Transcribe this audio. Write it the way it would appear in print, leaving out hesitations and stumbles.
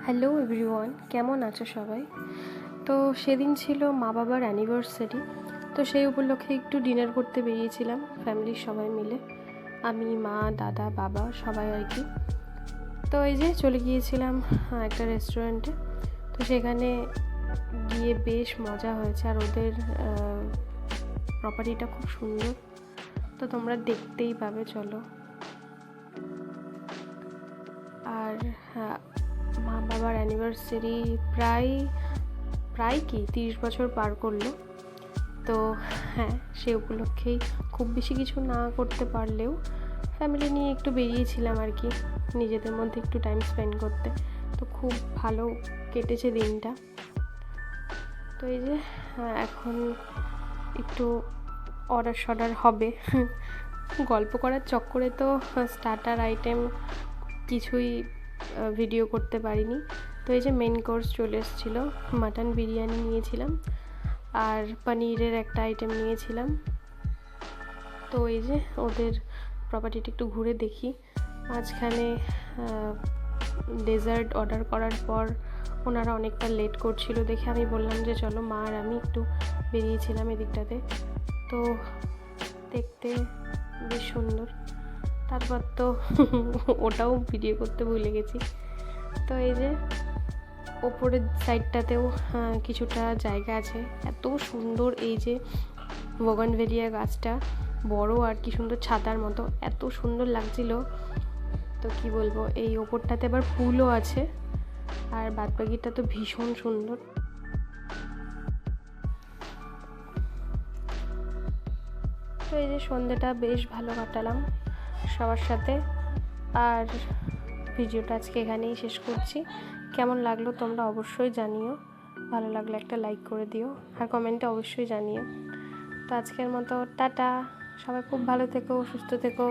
Hello everyone, কেমন আছো সবাই? তো সেদিন ছিল মা বাবার অ্যানিভার্সারি। তো সেই উপলক্ষে একটু ডিনার করতে বেরিয়েছিলাম ফ্যামিলির সবাই মিলে, আমি, মা, দাদা, বাবা সবাই আর কি। তো এই যে চলে গিয়েছিলাম একটা রেস্টুরেন্টে। তো সেখানে গিয়ে বেশ মজা হয়েছে, আর ওদের প্রপার্টিটা খুব সুন্দর। তো তোমরা দেখতেই পাবে, চলো। আর মা বাবার অ্যানিভার্সারি প্রায় প্রায় কি 30 বছর পার করলো। তো হ্যাঁ, সে উপলক্ষেই খুব বেশি কিছু না করতে পারলেও ফ্যামিলি নিয়ে একটু বেরিয়েছিলাম আর কি, নিজেদের মধ্যে একটু টাইম স্পেন্ড করতে। তো খুব ভালো কেটেছে দিনটা। তো এই যে এখন একটু অর্ডার হবে। গল্প করার চক্করে তো স্টার্টার আইটেম কিছুই ভিডিও করতে পারিনি। তো এই যে মেন কোর্স চলে এসেছিলো, মাটন বিরিয়ানি নিয়েছিলাম আর পনিরের একটা আইটেম নিয়েছিলাম। তো এই যে ওদের প্রপার্টিটা একটু ঘুরে দেখি। মাঝখানে ডেজার্ট অর্ডার করার পর ওনারা অনেকটা লেট করছিল দেখে আমি বললাম যে চলো, মা আর আমি একটু বেরিয়েছিলাম এদিকটাতে। তো দেখতে বেশ সুন্দর। তারপর তো ওটাও ভিডিও করতে ভুলে গেছি। তো এই যে ওপরের সাইডটাতেও কিছুটা জায়গা আছে, এত সুন্দর। এই যে বোগানভেলিয়া গাছটা বড় আর কি সুন্দর, ছাতার মতো, এত সুন্দর লাগছিল। তো কি বলবো, এই ওপরটাতে আবার ফুলও আছে, আর বাদবাকিটা তো ভীষণ সুন্দর। তো এই যে সন্ধ্যাটা বেশ ভালো কাটালাম সবার সাথে। আর ভিডিওটা আজকে এখানেই শেষ করছি। কেমন লাগলো তোমরা অবশ্যই জানিও, ভালো লাগলে একটা লাইক করে দিও আর কমেন্টে অবশ্যই জানিও। তো আজকের মতো টাটা, সবাই খুব ভালো থেকো, সুস্থ থেকো।